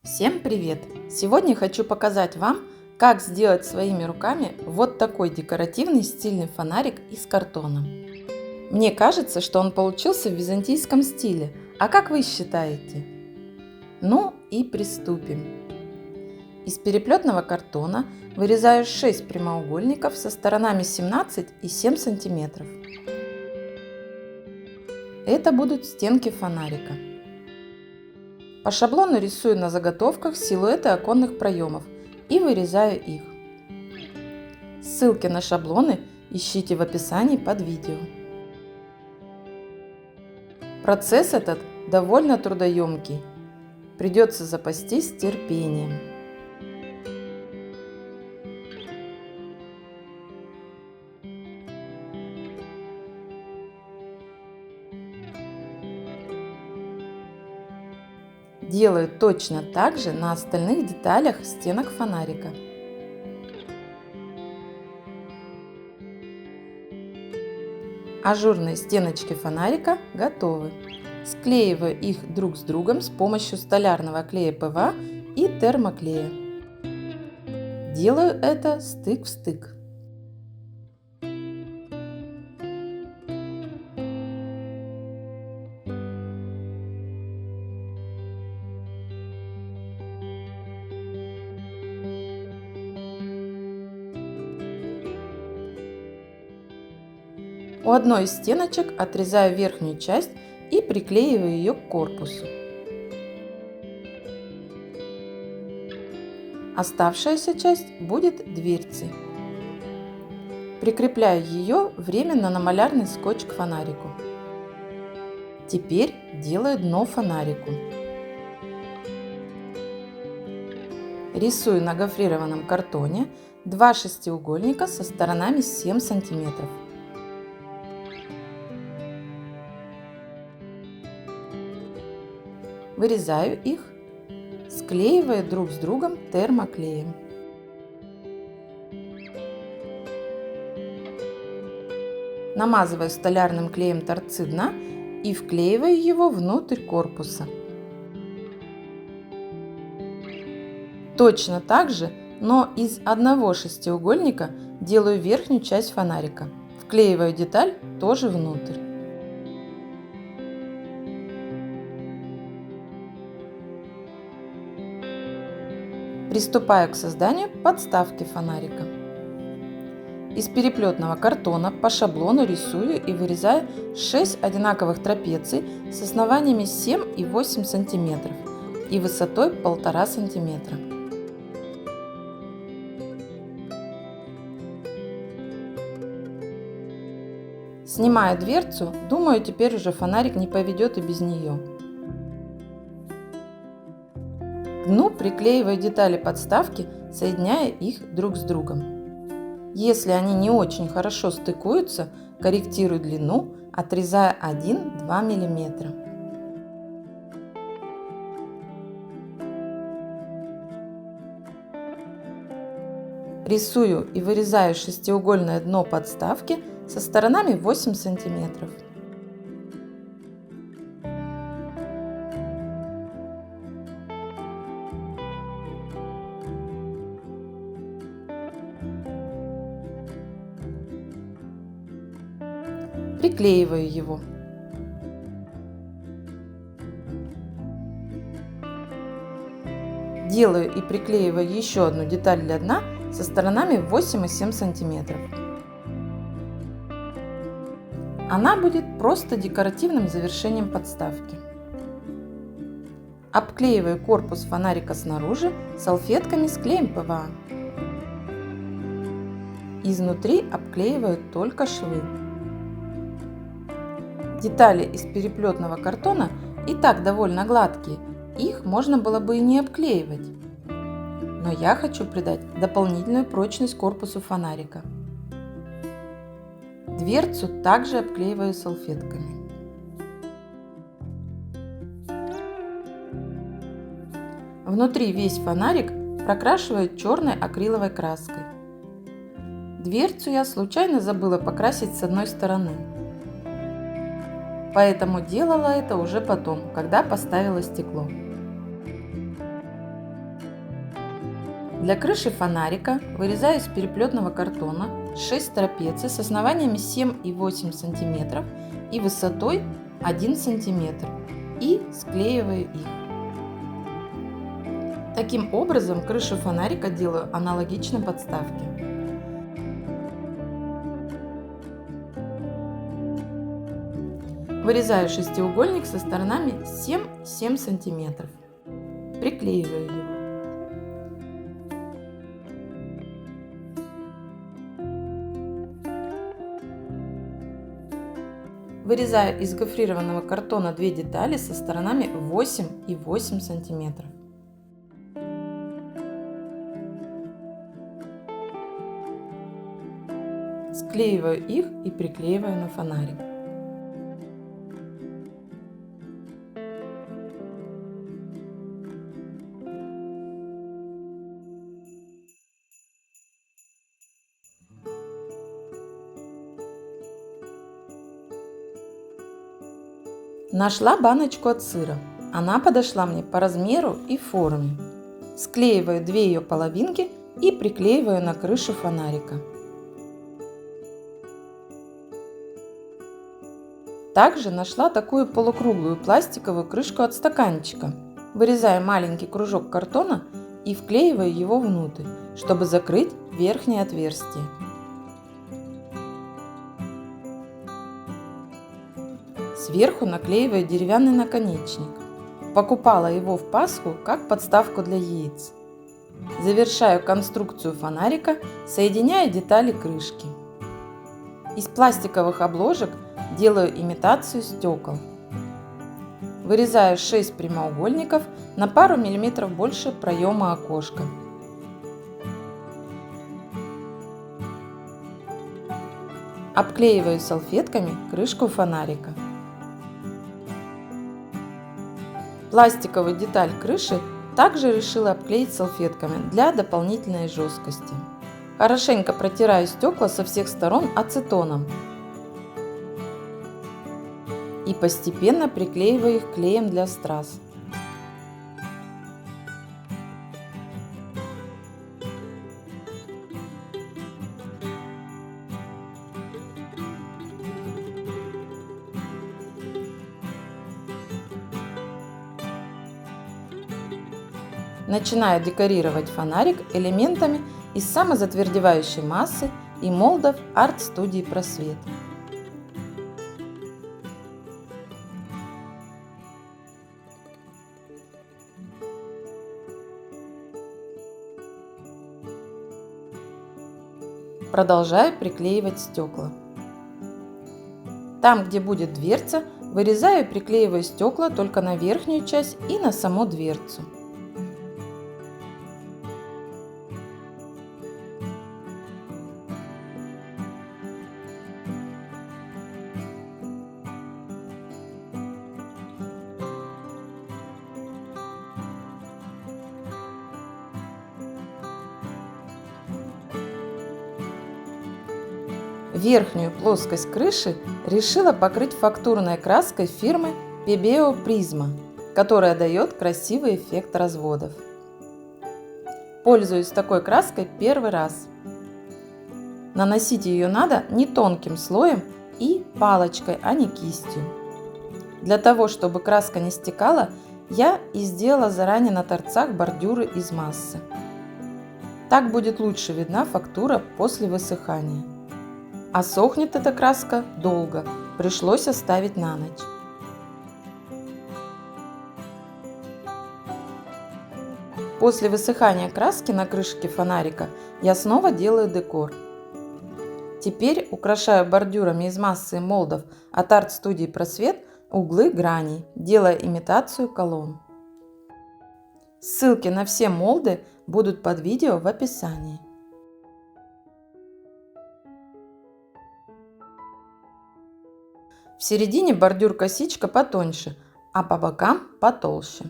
Всем привет! Сегодня хочу показать вам, как сделать своими руками вот такой декоративный стильный фонарик из картона. Мне кажется, что он получился в византийском стиле. А как вы считаете? Ну и приступим. Из переплетного картона вырезаю 6 прямоугольников со сторонами 17 и 7 сантиметров. Это будут стенки фонарика. По шаблону рисую на заготовках силуэты оконных проемов и вырезаю их. Ссылки на шаблоны ищите в описании под видео. Процесс этот довольно трудоемкий. Придется запастись терпением. Делаю точно так же на остальных деталях стенок фонарика. Ажурные стеночки фонарика готовы. Склеиваю их друг с другом с помощью столярного клея ПВА и термоклея. Делаю это стык в стык. У одной из стеночек отрезаю верхнюю часть и приклеиваю ее к корпусу. Оставшаяся часть будет дверцей. Прикрепляю ее временно на малярный скотч к фонарику. Теперь делаю дно фонарику. Рисую на гофрированном картоне 2 шестиугольника со сторонами 7 сантиметров. Вырезаю их, склеивая друг с другом термоклеем. Намазываю столярным клеем торцы дна и вклеиваю его внутрь корпуса. Точно так же, но из одного шестиугольника делаю верхнюю часть фонарика. Вклеиваю деталь тоже внутрь. Приступаю к созданию подставки фонарика. Из переплетного картона по шаблону рисую и вырезаю 6 одинаковых трапеций с основаниями 7 и 8 см и высотой 1,5 см. Снимаю дверцу, думаю, теперь уже фонарик не поведет и без нее. К дну приклеиваю детали подставки, соединяя их друг с другом. Если они не очень хорошо стыкуются, корректирую длину, отрезая 1-2 мм. Рисую и вырезаю шестиугольное дно подставки со сторонами 8 см. Приклеиваю его. Делаю и приклеиваю еще одну деталь для дна со сторонами 8 и 7 см. Она будет просто декоративным завершением подставки. Обклеиваю корпус фонарика снаружи салфетками с клеем ПВА. Изнутри обклеиваю только швы. Детали из переплетного картона и так довольно гладкие, их можно было бы и не обклеивать. Но я хочу придать дополнительную прочность корпусу фонарика. Дверцу также обклеиваю салфетками. Внутри весь фонарик прокрашиваю черной акриловой краской. Дверцу я случайно забыла покрасить с одной стороны. Поэтому делала это уже потом, когда поставила стекло. Для крыши фонарика вырезаю из переплетного картона 6 трапеций с основаниями 7 и 8 см и высотой 1 см и склеиваю их. Таким образом, крышу фонарика делаю аналогично подставке. Вырезаю шестиугольник со сторонами 7-7 см. Приклеиваю его. Вырезаю из гофрированного картона 2 детали со сторонами 8 и 8 см. Склеиваю их и приклеиваю на фонарик. Нашла баночку от сыра. Она подошла мне по размеру и форме. Склеиваю 2 ее половинки и приклеиваю на крышу фонарика. Также нашла такую полукруглую пластиковую крышку от стаканчика. Вырезаю маленький кружок картона и вклеиваю его внутрь, чтобы закрыть верхнее отверстие. Сверху наклеиваю деревянный наконечник. Покупала его в Пасху как подставку для яиц. Завершаю конструкцию фонарика, соединяя детали крышки. Из пластиковых обложек делаю имитацию стекол. Вырезаю 6 прямоугольников на пару миллиметров больше проема окошка. Обклеиваю салфетками крышку фонарика. Пластиковую деталь крыши также решила обклеить салфетками для дополнительной жесткости. Хорошенько протираю стекла со всех сторон ацетоном и постепенно приклеиваю их клеем для страз. Начинаю декорировать фонарик элементами из самозатвердевающей массы и молдов арт-студии Просвет. Продолжаю приклеивать стекла. Там, где будет дверца, вырезаю и приклеиваю стекла только на верхнюю часть и на саму дверцу. Верхнюю плоскость крыши решила покрыть фактурной краской фирмы Pebeo Prisma, которая дает красивый эффект разводов. Пользуюсь такой краской первый раз. Наносить ее надо не тонким слоем и палочкой, а не кистью. Для того, чтобы краска не стекала, я и сделала заранее на торцах бордюры из массы. Так будет лучше видна фактура после высыхания. А сохнет эта краска долго, пришлось оставить на ночь. После высыхания краски на крышке фонарика я снова делаю декор. Теперь украшаю бордюрами из массы и молдов от арт-студии Просвет углы граней, делая имитацию колонн. Ссылки на все молды будут под видео в описании. В середине бордюр-косичка потоньше, а по бокам потолще.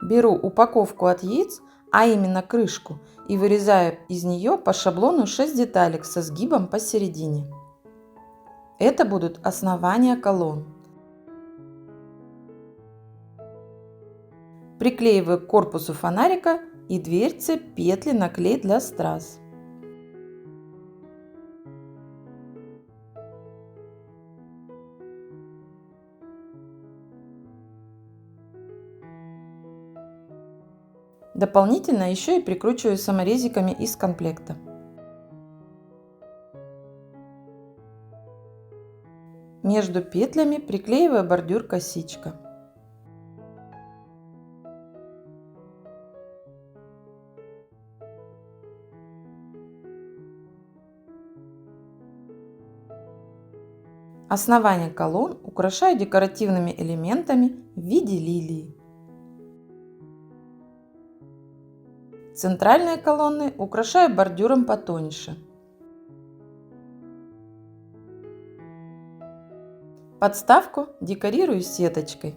Беру упаковку от яиц, а именно крышку, и вырезаю из нее по шаблону 6 деталек со сгибом посередине. Это будут основания колонн. Приклеиваю к корпусу фонарика и дверце петли на клей для страз. Дополнительно еще и прикручиваю саморезиками из комплекта. Между петлями приклеиваю бордюр косичка. Основание колонн украшаю декоративными элементами в виде лилии. Центральные колонны украшаю бордюром потоньше. Подставку декорирую сеточкой.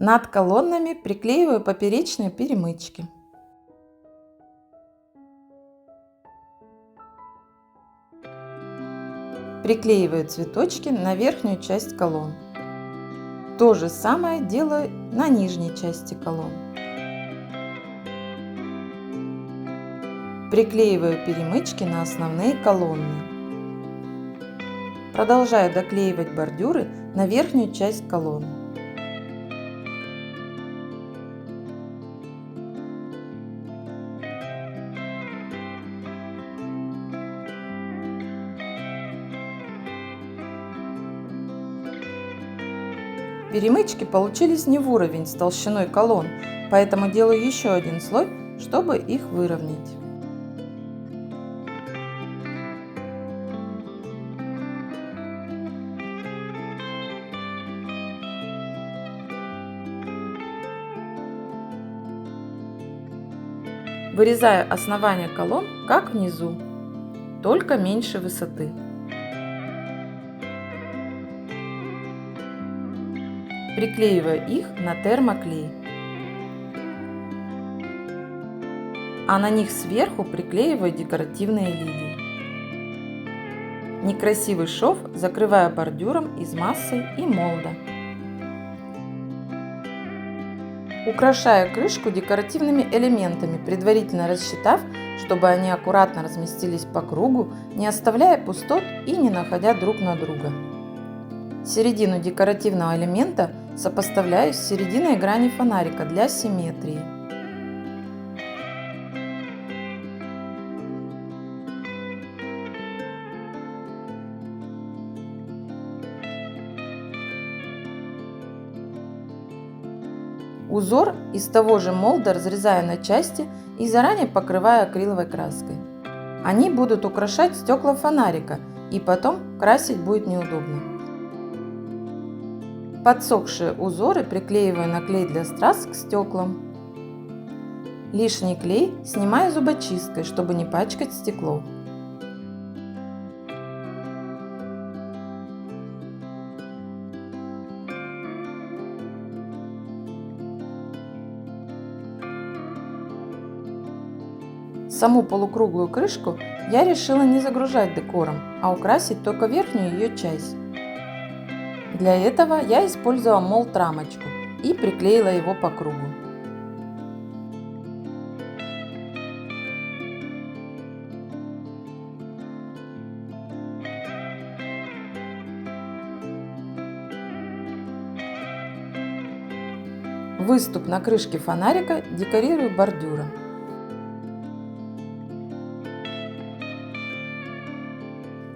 Над колоннами приклеиваю поперечные перемычки. Приклеиваю цветочки на верхнюю часть колонн. То же самое делаю на нижней части колонн. Приклеиваю перемычки на основные колонны. Продолжаю доклеивать бордюры на верхнюю часть колонн. Перемычки получились не в уровень с толщиной колонн, поэтому делаю еще один слой, чтобы их выровнять. Вырезаю основание колонн, как внизу, только меньше высоты. Приклеиваю их на термоклей, а на них сверху приклеиваю декоративные лилии. Некрасивый шов закрываю бордюром из массы и молда. Украшаю крышку декоративными элементами, предварительно рассчитав, чтобы они аккуратно разместились по кругу, не оставляя пустот и не находя друг на друга. Середину декоративного элемента сопоставляю с серединой грани фонарика для симметрии. Узор из того же молда разрезаю на части и заранее покрываю акриловой краской. Они будут украшать стекла фонарика, и потом красить будет неудобно. Подсохшие узоры приклеиваю на клей для страз к стеклам. Лишний клей снимаю зубочисткой, чтобы не пачкать стекло. Саму полукруглую крышку я решила не загружать декором, а украсить только верхнюю ее часть. Для этого я использовала молд-рамочку и приклеила его по кругу. Выступ на крышке фонарика декорирую бордюром.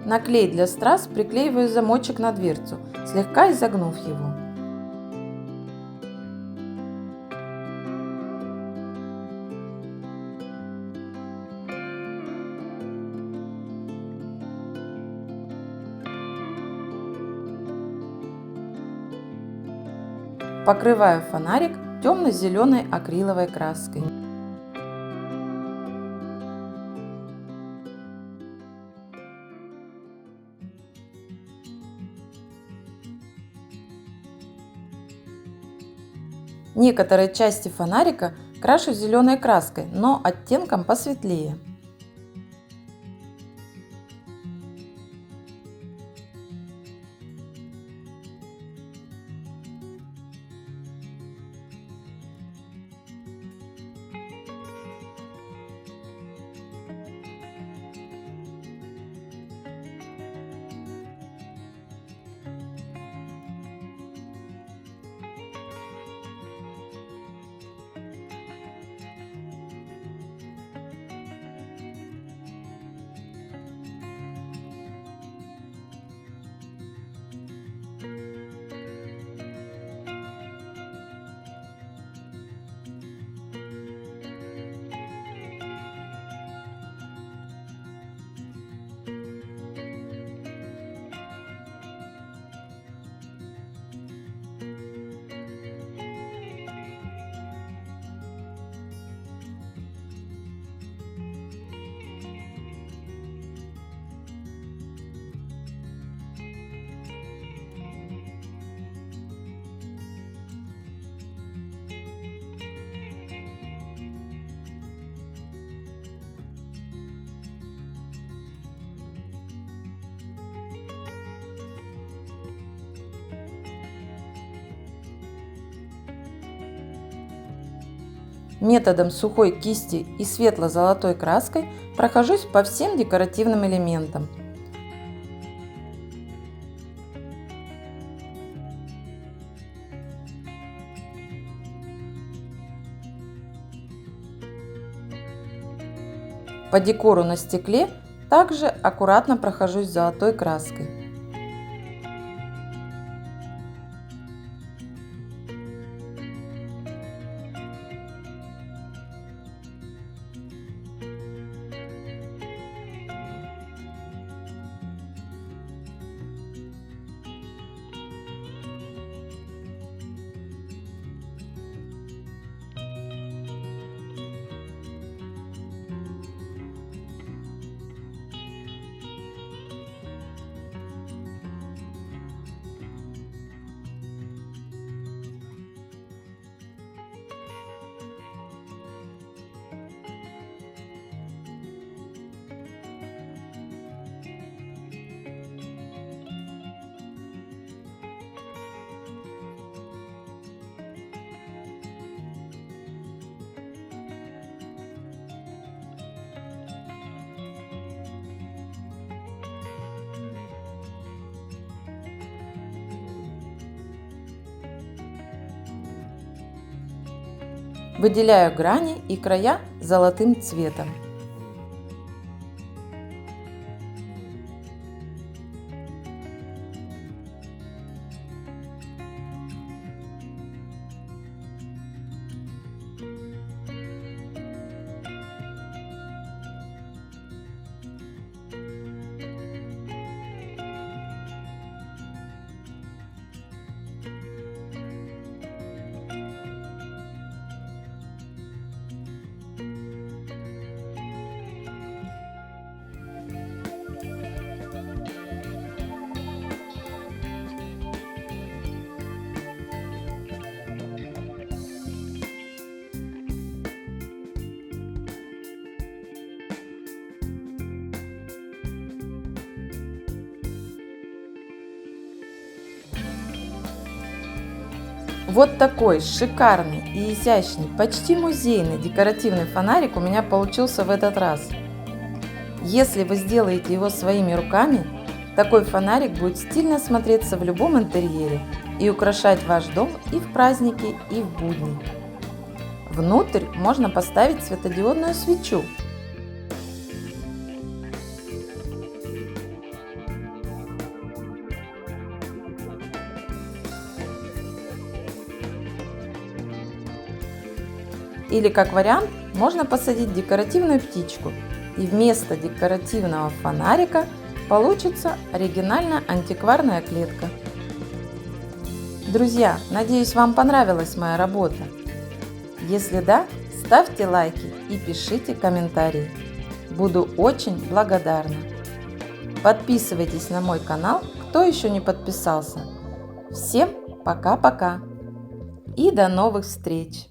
На клей для страз приклеиваю замочек на дверцу, слегка изогнув его. Покрываю фонарик темно-зеленой акриловой краской. Некоторые части фонарика крашу зеленой краской, но оттенком посветлее. Методом сухой кисти и светло-золотой краской прохожусь по всем декоративным элементам. По декору на стекле также аккуратно прохожусь золотой краской. Выделяю грани и края золотым цветом. Вот такой шикарный и изящный, почти музейный декоративный фонарик у меня получился в этот раз. Если вы сделаете его своими руками, такой фонарик будет стильно смотреться в любом интерьере и украшать ваш дом и в праздники, и в будни. Внутрь можно поставить светодиодную свечу. Или как вариант можно посадить декоративную птичку, и вместо декоративного фонарика получится оригинальная антикварная клетка. Друзья, надеюсь, вам понравилась моя работа. Если да, ставьте лайки и пишите комментарии. Буду очень благодарна. Подписывайтесь на мой канал, кто еще не подписался. Всем пока-пока и до новых встреч!